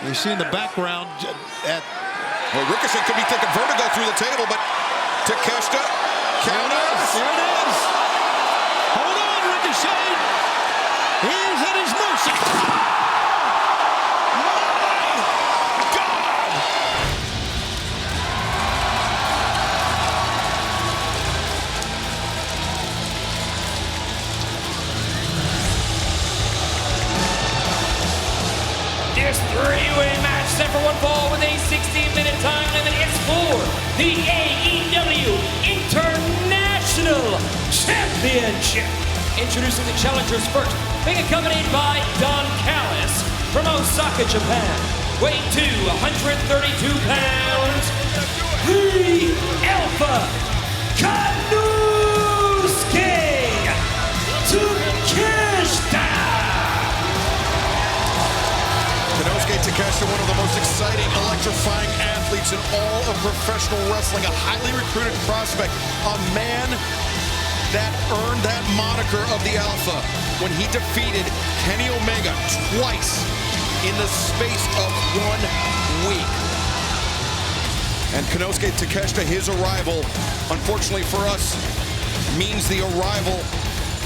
You see in the background at... Well, Ricochet could be thinking vertigo through the table, but Takeshita counters. There it is. Hold on, Ricochet. He's at his mercy. My God. This three-way match set for one fall with a 16-minute time limit. It's for the AEW International Championship. Introducing the challengers first, being accompanied by Don Callis from Osaka, Japan, weighing 132 pounds, the Alpha Konosuke Takeshita. Konosuke Takeshita, one of the most exciting, electrifying athletes in all of professional wrestling. A highly recruited prospect, a man that earned that moniker of the Alpha when he defeated Kenny Omega twice in the space of 1 week. And Konosuke Takeshita, his arrival, unfortunately for us, means the arrival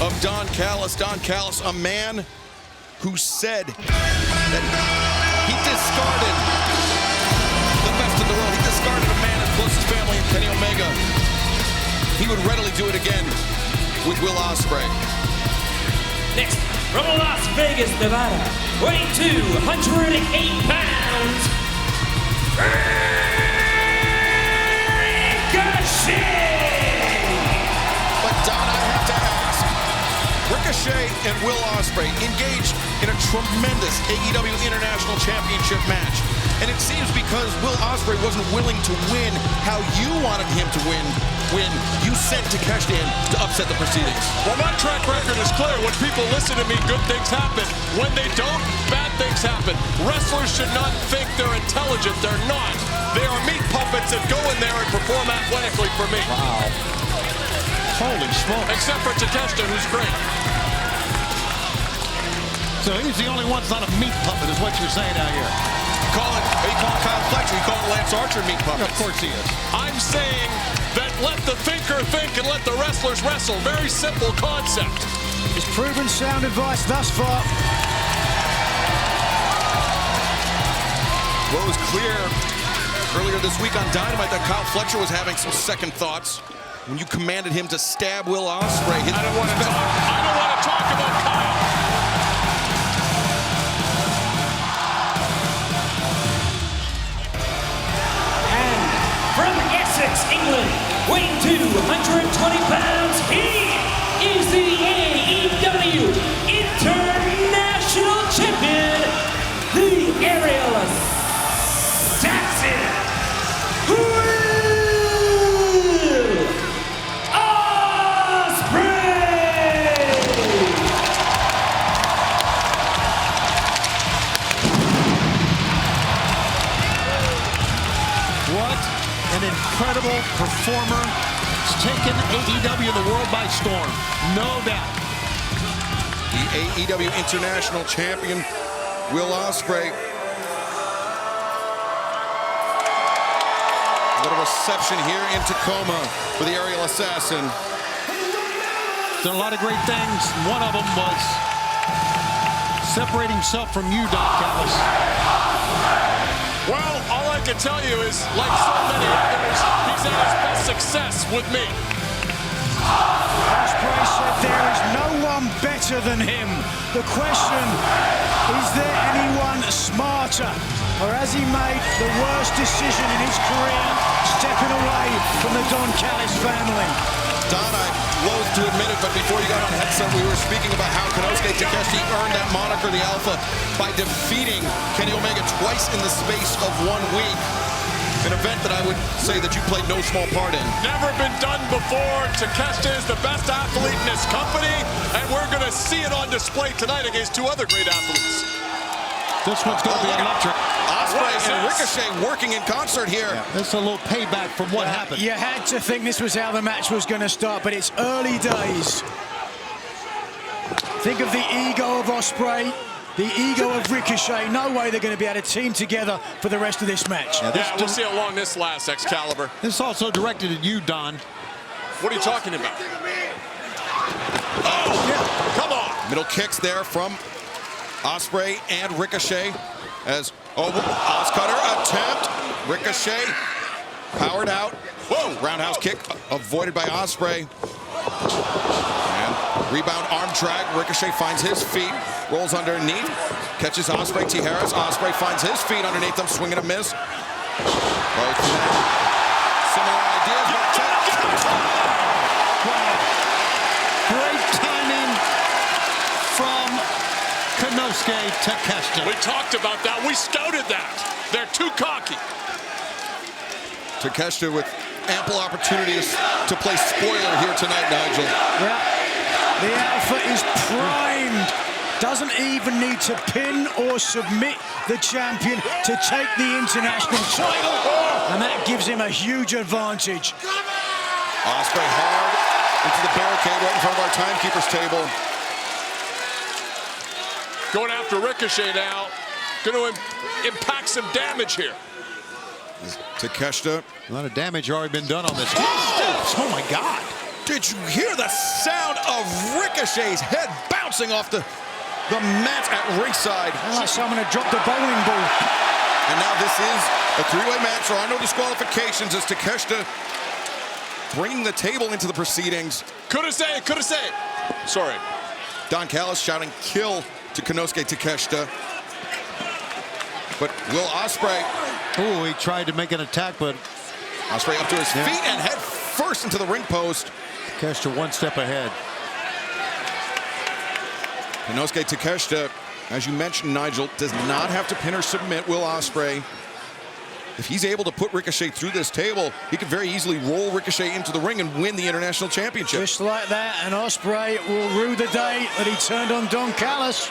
of Don Callis. Don Callis, a man who said that he discarded the best in the world. He discarded a man as close as family in Kenny Omega. He would readily do it again with Will Ospreay. Next, from Las Vegas, Nevada, weighing 208 pounds, Ricochet! But Don, I have to ask, Ricochet and Will Ospreay engaged in a tremendous AEW International Championship match. And it seems because Will Ospreay wasn't willing to win how you wanted him to win when you sent Takeshita in to upset the proceedings. Well, my track record is clear. When people listen to me, good things happen. When they don't, bad things happen. Wrestlers should not think they're intelligent. They're not. They are meat puppets that go in there and perform athletically for me. Wow. Holy smokes. Except for Takeshita, who's great. So he's the only one that's not a meat puppet, is what you're saying out here. You call Kyle Fletcher, you call it Lance Archer meat puppet. Of course he is. I'm saying that let the thinker think and let the wrestlers wrestle. Very simple concept. It's proven sound advice thus far. Well, it was clear earlier this week on Dynamite that Kyle Fletcher was having some second thoughts when you commanded him to stab Will Ospreay. I don't want to talk about Kyle. From Essex, England, weighing 220 pounds, he is the AEW International Champion, the Aerial Assassin, Will Ospreay! What an incredible performer. It's taken AEW and the world by storm, no doubt. The AEW International Champion, Will Ospreay. What a reception here in Tacoma for the Aerial Assassin. Done a lot of great things. One of them was separating himself from you, Don Callis. Well, all I can tell you is, like so many others, he's had his best success with me. Ospreay said there is no one better than him. The question, is there anyone smarter? Or has he made the worst decision in his career, stepping away from the Don Callis family? Don, I loathe to admit it, but before you got on headset, we were speaking about how Konosuke Takeshita earned that moniker, the Alpha, by defeating Kenny Omega twice in the space of 1 week. An event that I would say that you played no small part in. Never been done before. Takeshita is the best athlete in this company, and we're going to see it on display tonight against two other great athletes. This one's going to be electric. Ospreay and Ricochet working in concert here. Yeah, this is a little payback from what happened. You had to think this was how the match was going to start, but it's early days. Think of the ego of Ospreay. the ego of Ricochet. No way they're going to be able to team together for the rest of this match. Yeah, we'll see how long this lasts, Excalibur. This is also directed at you, Don. What are you talking about? Oh, yeah. Come on. Middle kicks there from Ospreay and Ricochet. As Oscutter attempt. Ricochet powered out. Whoa! Roundhouse kick avoided by Ospreay. And rebound arm drag. Ricochet finds his feet. Rolls underneath. Catches Ospreay. Tijeras. Ospreay finds his feet underneath them. Swing and a miss. Both men. Similar ideas. Great timing from Konosuke Takeshita. We talked about that. We scouted that. They're too cocky. Takeshita with ample opportunities to play spoiler here tonight, Nigel. Yeah, the Alpha is primed. Doesn't even need to pin or submit the champion to take the international title. And that gives him a huge advantage. Ospreay hard into the barricade right in front of our timekeeper's table. Going after Ricochet now. Going to impact some damage here. Takeshita. A lot of damage already been done on this. Oh my God. Did you hear the sound of Ricochet's head bouncing off the mat at ringside? Like someone had dropped a bowling ball. And now this is a three-way match. There are no disqualifications as Takeshita bringing the table into the proceedings. Could have said it. Sorry. Don Callis shouting kill to Konosuke Takeshita. But Will Ospreay. Oh, he tried to make an attack, but Ospreay up to his feet and head first into the ring post. Takeshita one step ahead. Konosuke Takeshita, as you mentioned, Nigel, does not have to pin or submit Will Ospreay. If he's able to put Ricochet through this table, he could very easily roll Ricochet into the ring and win the International Championship. Just like that, and Ospreay will rue the day that he turned on Don Callis.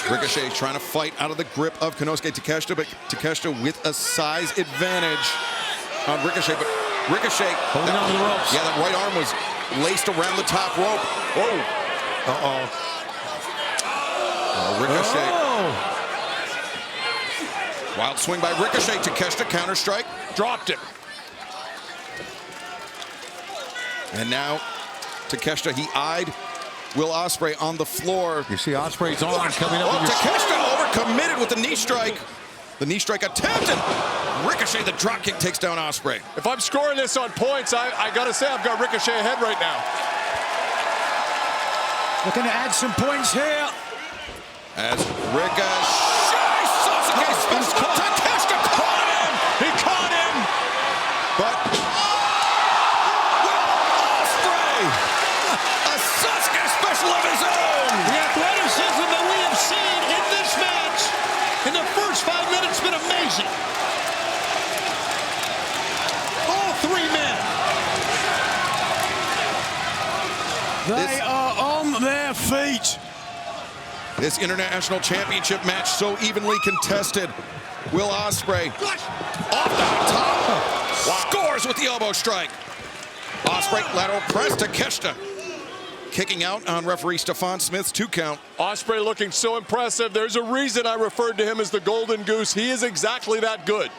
Ricochet trying to fight out of the grip of Konosuke Takeshita, but Takeshita with a size advantage on Ricochet. But Ricochet holding on to the ropes. Yeah, that right arm was laced around the top rope. Whoa. Ricochet. Oh. Wild swing by Ricochet. Takeshita counter strike. Dropped it. And now Takeshita, he eyed Will Ospreay on the floor. You see Ospreay's arm coming up. Takeshita overcommitted with the knee strike. The knee strike attempted. Ricochet, the drop kick, takes down Ospreay. If I'm scoring this on points, I got to say I've got Ricochet ahead right now. Looking to add some points here. As Ricochet, Sasuke special. Takeshita caught him. He caught him. But Will Ospreay, a Sasuke special of his own. The athleticism that we have seen in this match in the first 5 minutes has been amazing. All three men. They are on their feet. This International Championship match so evenly contested. Will Ospreay off the top. Scores with the elbow strike. Ospreay lateral press to Takeshita. Kicking out on referee Stefan Smith's 2 count. Ospreay looking so impressive. There's a reason I referred to him as the Golden Goose. He is exactly that good.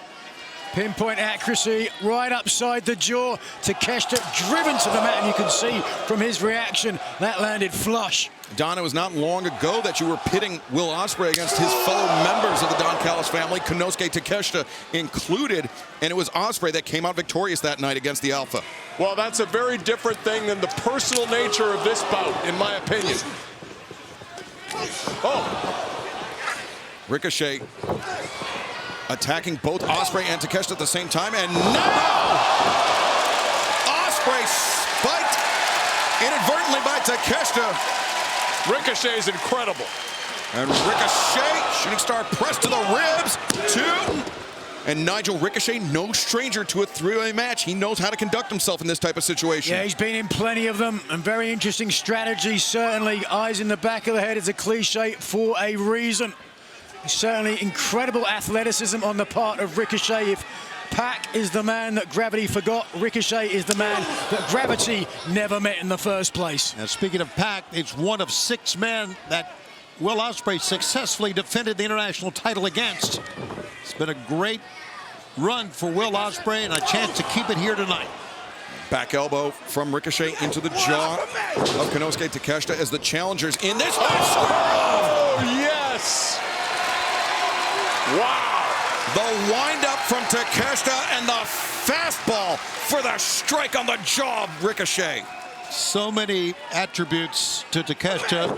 Pinpoint accuracy right upside the jaw. Takeshita driven to the mat, and you can see from his reaction that landed flush. Don, it was not long ago that you were pitting Will Ospreay against his fellow members of the Don Callis family, Konosuke Takeshita included, and it was Ospreay that came out victorious that night against the Alpha. Well, that's a very different thing than the personal nature of this bout, in my opinion. Ricochet attacking both Ospreay and Takeshita at the same time, and now Ospreay spiked inadvertently by Takeshita. Ricochet is incredible. And Ricochet, shooting star press to the ribs, 2. And Nigel, Ricochet, no stranger to a three-way match. He knows how to conduct himself in this type of situation. Yeah, he's been in plenty of them, and very interesting strategy, certainly. Eyes in the back of the head is a cliche for a reason. Certainly incredible athleticism on the part of Ricochet. If Pac is the man that gravity forgot. Ricochet is the man that gravity never met in the first place. Now, speaking of Pac, it's one of 6 men that Will Ospreay successfully defended the international title against. It's been a great run for Will Ospreay and a chance to keep it here tonight. Back elbow from Ricochet into the jaw of Konosuke Takeshita as the challengers in this match. Oh, yes! Wow! The windup from Takeshita and the fastball for the strike on the jaw of Ricochet. So many attributes to Takeshita.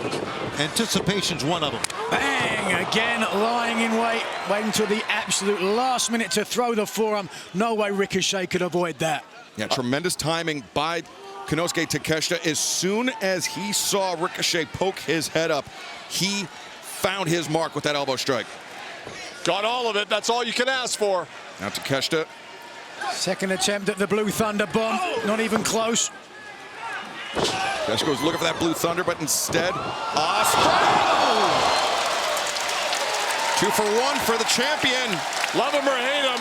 Anticipation's one of them. Bang! Again, lying in wait, waiting until the absolute last minute to throw the forearm. No way Ricochet could avoid that. Yeah, tremendous timing by Konosuke Takeshita. As soon as he saw Ricochet poke his head up, he found his mark with that elbow strike. Got all of it. That's all you can ask for. Now Takeshita. Second attempt at the Blue Thunder bomb. Not even close. Takeshita goes looking for that Blue Thunder, but instead, Ospreay! 2 for 1 for the champion. Love him or hate him,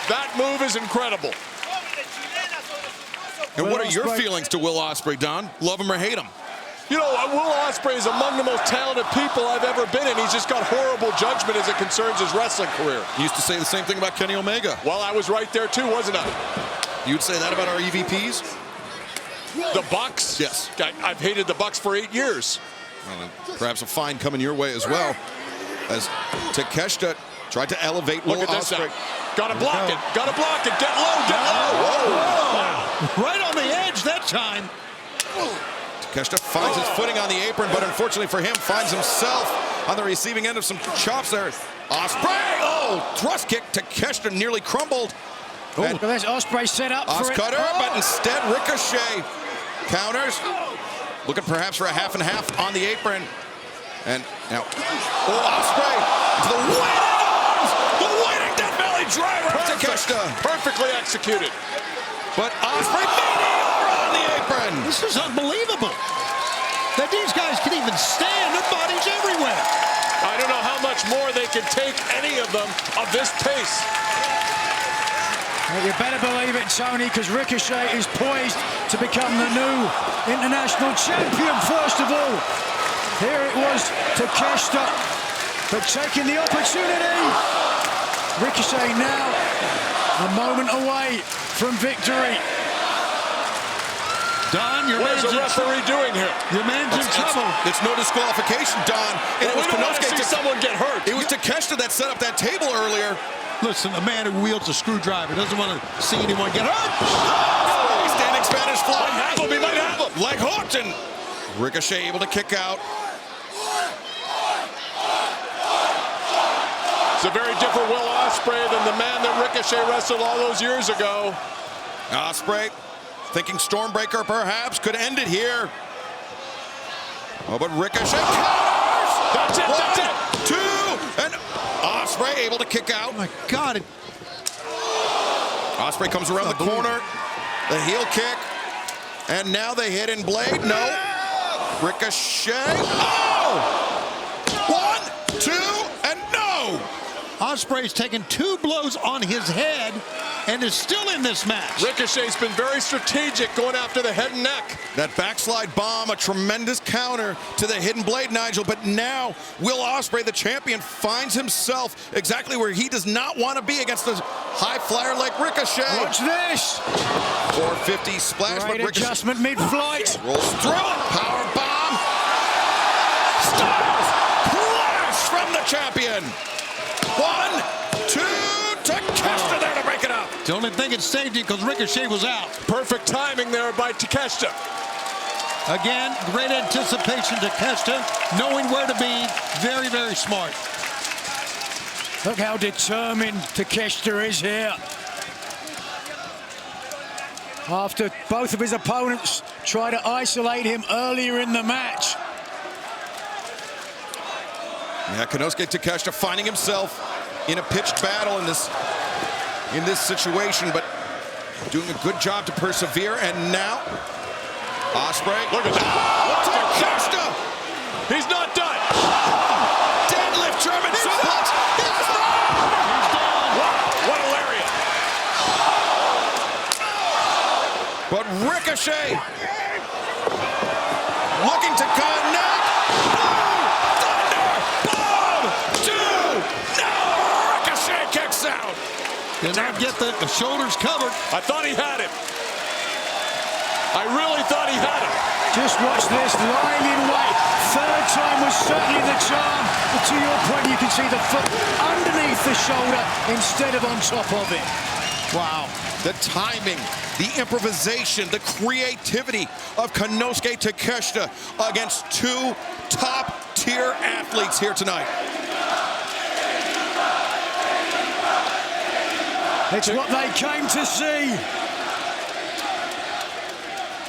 that move is incredible. And what are your Ospreay. feelings to Will Ospreay, Don? Love him or hate him? You know, Will Ospreay is among the most talented people I've ever been in. He's just got horrible judgment as it concerns his wrestling career. You used to say the same thing about Kenny Omega. Well, I was right there too, wasn't I? You'd say that about our EVPs? The Bucks? Yes. I've hated the Bucks for 8 years. Well, perhaps a fine coming your way as well, as Takeshita tried to elevate Will Look at this Ospreay. now. Gotta block it. Gotta block it. Get low. Get low. Whoa. Right on the edge that time. Takeshita finds his footing on the apron, but unfortunately for him, finds himself on the receiving end of some chops there. Ospreay! Oh, thrust kick. Takeshita nearly crumbled. And There's Ospreay set up for it. Cutter, but instead Ricochet counters. Looking perhaps for a half and half on the apron. And now, Ospreay to the waiting arms! The waiting Death Valley driver of Takeshita. Perfectly executed. But Ospreay meteor on the apron. This is unbelievable. That these guys can even stand. Their bodies everywhere. I don't know how much more they can take, any of them, of this pace. Well, you better believe it, Tony, because Ricochet is poised to become the new international champion, first of all. Here it was Takeshita, but taking the opportunity. Ricochet now a moment away from victory. Don, your What man's is the in referee doing here? Your man's in trouble. It's no disqualification, Don. And it was We don't want to Konosuke see someone get hurt. It was Takeshita that set up that table earlier. Listen, a man who wields a screwdriver doesn't want to see anyone get hurt. Standing Spanish fly. Might have him. He might have him. Leg hooked, and Ricochet able to kick out. It's a very different Will Ospreay than the man that Ricochet wrestled all those years ago. Ospreay thinking Stormbreaker perhaps could end it here. Oh, but Ricochet counters. That's it. That's it. 1, 2, and Ospreay able to kick out. Oh my God. Ospreay comes around the corner. The heel kick. And now the hidden blade. No. Ricochet. Oh! 1, 2, and no! Ospreay's taken 2 blows on his head and is still in this match. Ricochet's been very strategic going after the head and neck. That backslide bomb, a tremendous counter to the hidden blade, Nigel. But now, Will Ospreay, the champion, finds himself exactly where he does not want to be against a high flyer like Ricochet. Watch this. 450 splash, Great but Ricochet adjustment mid-flight. rolls through it. Power bomb. Styles clash from the champion. 1, 2, Takeshita there to break it up. The only thing it saved you because Ricochet was out. Perfect timing there by Takeshita. Again, great anticipation to Takeshita, knowing where to be. Very, very smart. Look how determined Takeshita is here. After both of his opponents try to isolate him earlier in the match. Yeah, Konosuke Takeshita finding himself in a pitched battle in this situation, but doing a good job to persevere. And now, Ospreay. Look at that. Takeshita! He's not done. Deadlift German suplex. He's done. What a lariat. Ricochet. Looking to connect. Thunder bomb. 2. No. Ricochet kicks out. Did not get the shoulders covered. I thought he had him. I really thought he had him. Just watch this, lying in wait. Third time was certainly the charm. But to your point, you can see the foot underneath the shoulder instead of on top of it. Wow. The timing, the improvisation, the creativity of Konosuke Takeshita against 2 top-tier athletes here tonight. It's what they came to see.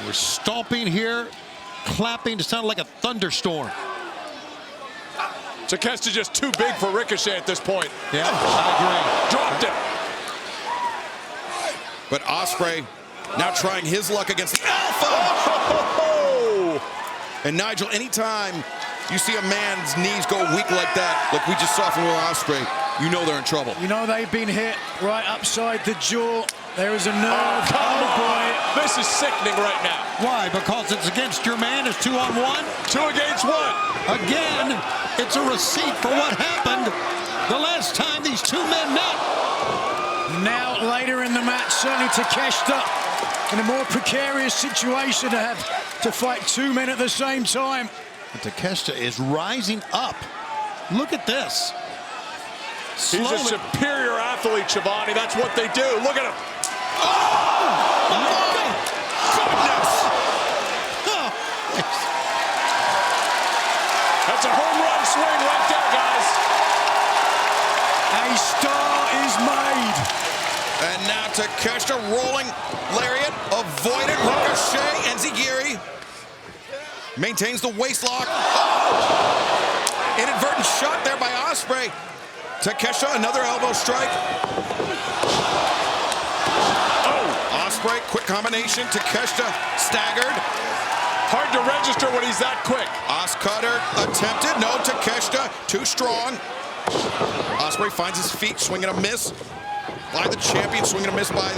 We're stomping here, clapping to sound like a thunderstorm. Takeshita just too big for Ricochet at this point. Yeah, I Dropped it. But Ospreay now trying his luck against the Alpha. Oh! And Nigel, anytime you see a man's knees go weak like that, like we just saw from Will Ospreay, you know they're in trouble. You know they've been hit right upside the jaw. There is a nerve. Oh, come boy. on. This is sickening right now. Why? Because it's against your man. It's 2-on-1. 2 against 1. Again, it's a receipt for what happened the last time these 2 men met. Now, later in the match, certainly Takeshita in a more precarious situation to have to fight 2 men at the same time. And Takeshita is rising up. Look at this. He's a superior athlete, Shivani. That's what they do. Look at him. Oh, my goodness. Oh. That's a home run swing right there, guys. A star is made. And now Takeshita rolling lariat, avoided Ricochet, Enziguri maintains the waist lock. Oh! Inadvertent shot there by Ospreay. Takeshita, another elbow strike. Oh! Ospreay, quick combination. Takeshita staggered. Hard to register when he's that quick. Cutter attempted. No, Takeshita too strong. Ospreay finds his feet, swinging a miss by the champion, swinging a miss by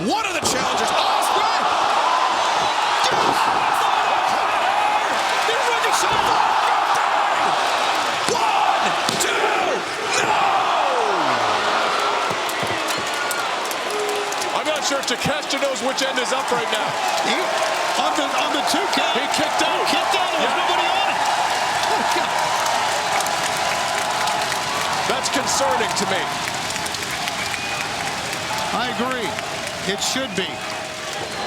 one of the challengers. Ospreay! One, two, no! I'm not sure if Takeshita knows which end is up right now. On the 2 count. He kicked out. There was nobody on it. That's concerning to me. I agree. It should be.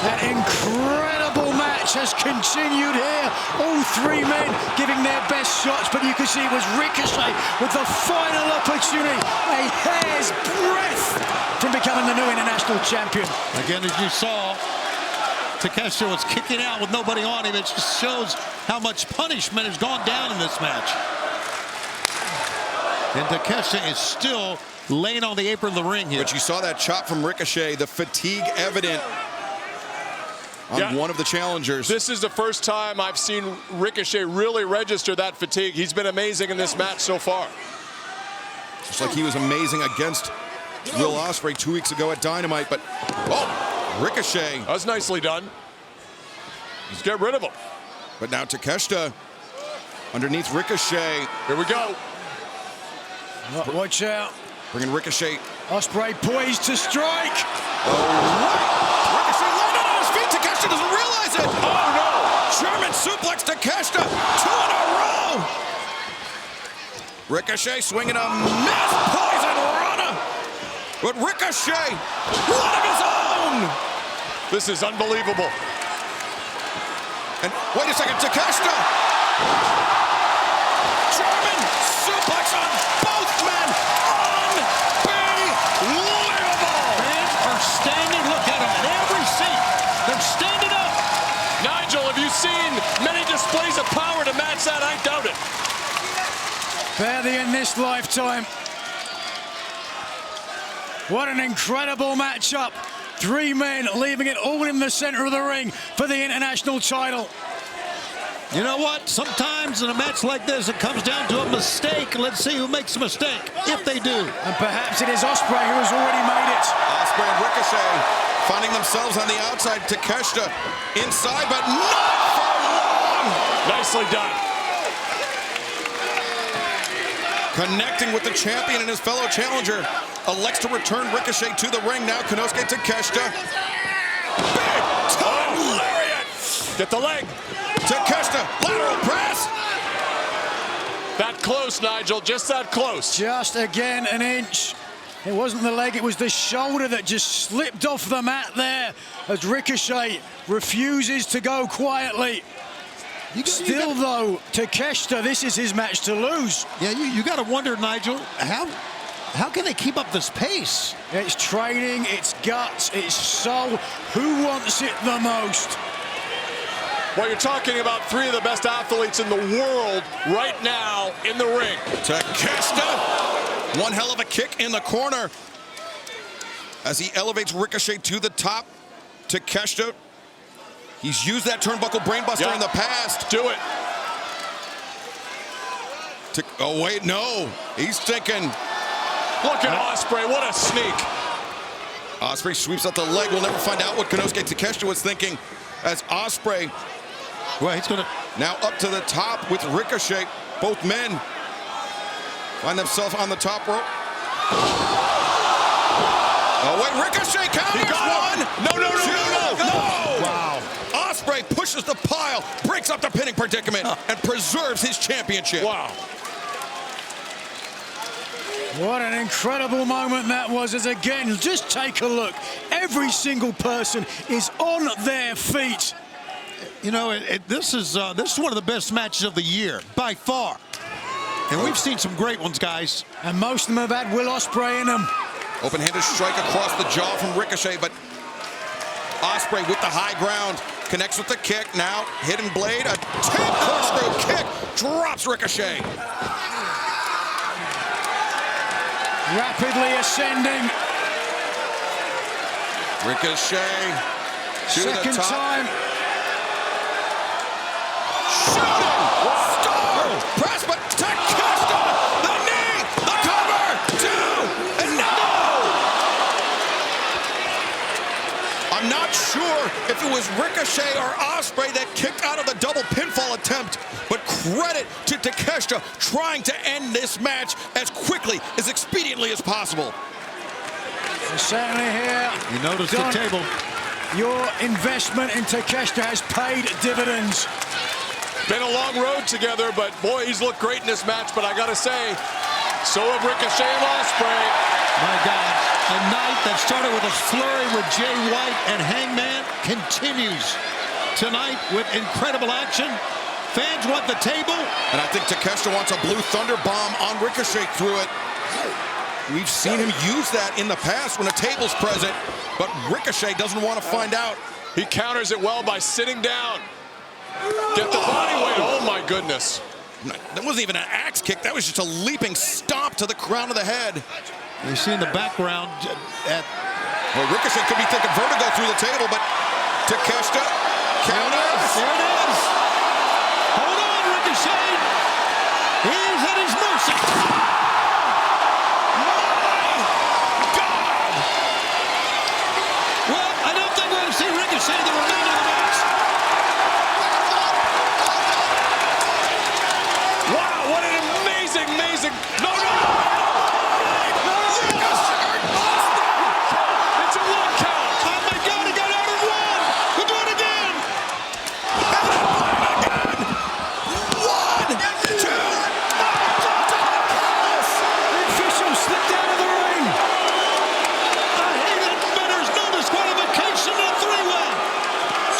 That incredible match has continued here. All 3 men giving their best shots, but you can see it was Ricochet with the final opportunity. A hair's breadth from becoming the new international champion. Again, as you saw, Takeshita was kicking out with nobody on him. It just shows how much punishment has gone down in this match. And Takeshita is still laying on the apron of the ring here. But you saw that chop from Ricochet, the fatigue evident on one of the challengers. This is the first time I've seen Ricochet really register that fatigue. He's been amazing in this match so far. Just like he was amazing against Will Ospreay 2 weeks ago at Dynamite, but Ricochet. That was nicely done. Let's get rid of him. But now Takeshita underneath Ricochet. Here we go. Watch out. Bringing Ricochet. Ospreay poised to strike. Ricochet landed on his feet. Takeshita doesn't realize it. Oh, no. German suplex Takeshita. 2 in a row. Ricochet swinging a miss. Poison Rana. But Ricochet, one of his own. This is unbelievable. And wait a second, Takeshita. German suplex on both men. Unbelievable. Fans are standing. Look at them at every seat. They're standing up. Nigel, have you seen many displays of power to match that? I doubt it. Barely in this lifetime. What an incredible matchup. 3 men leaving it all in the center of the ring for the international title. You know what? Sometimes in a match like this, it comes down to a mistake. Let's see who makes a mistake, if they do. And perhaps it is Ospreay who has already made it. Ospreay and Ricochet Finding themselves on the outside. Takeshita inside, but not for long. Nicely done. Connecting with the champion and his fellow challenger. Elects to return Ricochet to the ring. Now Konosuke Takeshita. Big time lariat. Get the leg. Takeshita, lateral press. That close, Nigel, just that close. Just again an inch. It wasn't the leg, it was the shoulder that just slipped off the mat there as Ricochet refuses to go quietly. Still, though, Takeshita, this is his match to lose. Yeah, you got to wonder, Nigel, how can they keep up this pace? It's training, it's guts, it's soul. Who wants it the most? Well, you're talking about three of the best athletes in the world right now in the ring. Takeshita, one hell of a kick in the corner as he elevates Ricochet to the top. Takeshita, he's used that turnbuckle brainbuster in the past. Do it. Oh, wait, no. He's thinking. Look at Ospreay, what a sneak. Ospreay sweeps out the leg. We'll never find out what Konosuke Takeshita was thinking as Ospreay. Well, he's going to Now up to the top with Ricochet. Both men find themselves on the top rope. Oh, wait, Ricochet counters one. No. Wow. Ospreay pushes the pile, breaks up the pinning predicament, and preserves his championship. Wow. What an incredible moment that was, as again, just take a look. Every single person is on their feet. You know, this is one of the best matches of the year, by far. And we've seen some great ones, guys. And most of them have had Will Ospreay in them. Open-handed strike across the jaw from Ricochet, but Ospreay with the high ground. Connects with the kick. Now, hidden blade, a tape corkscrew kick. Drops Ricochet. Rapidly ascending. Ricochet to the Second top. time. Shooting! Star! Press, but Takeshita! The knee! The cover! Two! And no! I'm not sure if it was Ricochet or Ospreay that kicked out of the double pinfall attempt, but credit to Takeshita trying to end this match as quickly, as expediently as possible. Certainly here. You notice Don, the table. Your investment in Takeshita has paid dividends. Been a long road together, but boy, he's looked great in this match. But I gotta say, so have Ricochet and Ospreay. My God, a night that started with a flurry with Jay White and Hangman continues tonight with incredible action. Fans want the table. And I think Takeshita wants a Blue Thunder bomb on Ricochet through it. We've seen him use that in the past when a table's present, but Ricochet doesn't want to find out. He counters it well by sitting down. Get the body weight. Oh, my goodness. That wasn't even an axe kick. That was just a leaping stomp to the crown of the head. You see in the background at Well, Ricochet could be thinking vertigo through the table, but Takeshita counters. There it is. Hold on, Ricochet. He's at his mercy. God! Well, I don't think we're going to see Ricochet the remainder of the match. Wow, what an amazing. No! It's a 1 count. Oh, my God, he got out of 1. We'll do it again. One, two. The official slipped out of the ring. I hate it, but there's no disqualification in a 3-way.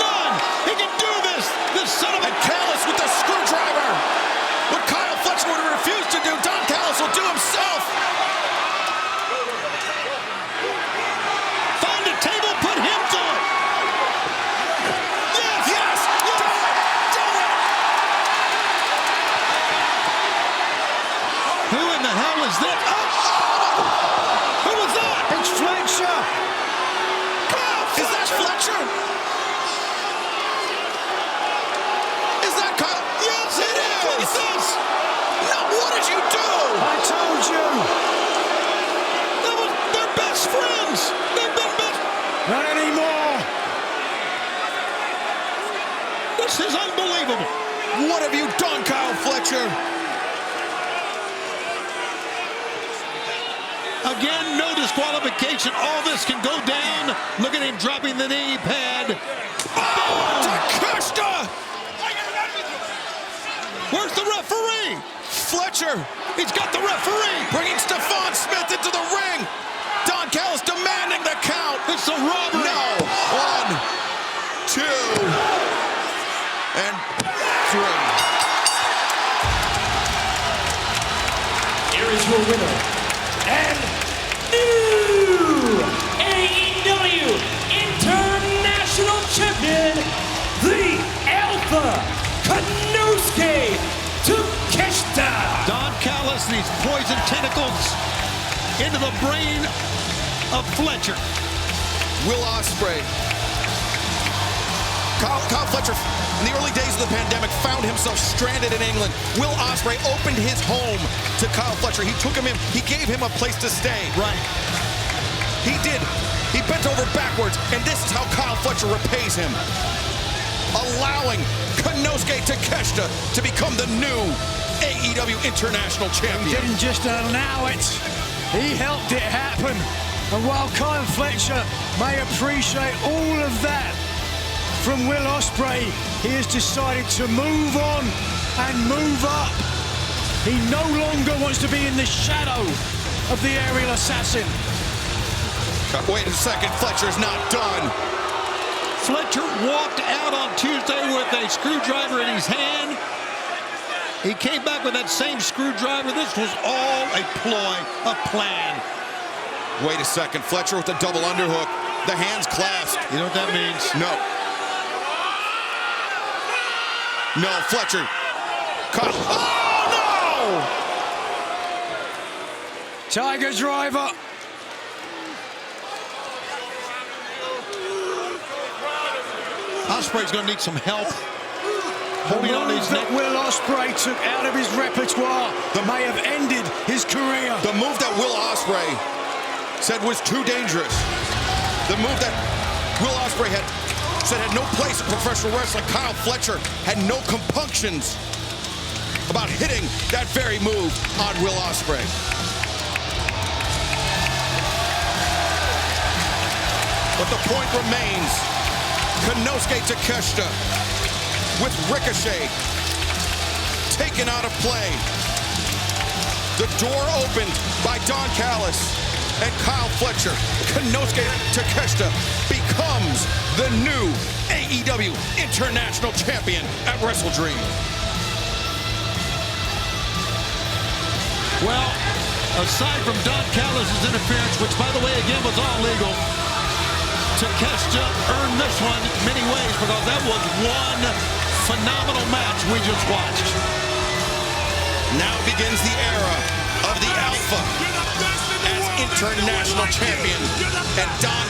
None. He can do this. This son of a... And Callis with the screwdriver. What Kyle Fletcher would have refused to do, Don Callis will do himself. Find a table, put him through it. Yes. Yes! Do it! Who in the hell is that? Who was that? It's Fletcher. Is that Fletcher? Is that Kyle? Yes, it is! Yes. No, what did you do? I told you. They're best friends. They've been best. Not anymore. Again, no disqualification. All this can go down. Look at him dropping the knee pad. Oh! Takeshita! Where's the referee? Fletcher! He's got the referee. Bringing Stephon Smith into the ring. Don Callis demanding the count. It's a robbery. No. 1, 2, and 3. Here is your winner and new AEW International Champion, the Alpha Konosuke Takeshita. Don Callis and his poison tentacles into the brain of Fletcher. Will Ospreay. Kyle Fletcher, in the early days of the pandemic, found himself stranded in England. Will Ospreay opened his home to Kyle Fletcher. He took him in. He gave him a place to stay. Right. He did. He bent over backwards, and this is how Kyle Fletcher repays him. Allowing Konosuke Takeshita to become the new AEW International Champion. He didn't just allow it, he helped it happen. And while Kyle Fletcher may appreciate all of that from Will Ospreay, he has decided to move on and move up. He no longer wants to be in the shadow of the aerial assassin. Wait a second, Fletcher's not done. Fletcher walked out on Tuesday with a screwdriver in his hand. He came back with that same screwdriver. This was all a ploy, a plan. Wait a second, Fletcher with the double underhook. The hands clasped. You know what that means? No. No, Fletcher. Cut. Oh, no! Tiger driver. Ospreay's going to need some help. The Holding on move his that neck. Will Ospreay took out of his repertoire that may have ended his career. The move that Will Ospreay said was too dangerous. The move that Will Ospreay said had no place in professional wrestling. Kyle Fletcher had no compunctions about hitting that very move on Will Ospreay. But the point remains, Konosuke Takeshita with Ricochet taken out of play. The door opened by Don Callis and Kyle Fletcher. Konosuke Takeshita becomes the new AEW International Champion at WrestleDream. Well, aside from Don Callis' interference, which, by the way, again, was all legal, Takeshita earned this one many ways because that was one phenomenal match we just watched. Now begins the era of the Alpha as international champion, and Don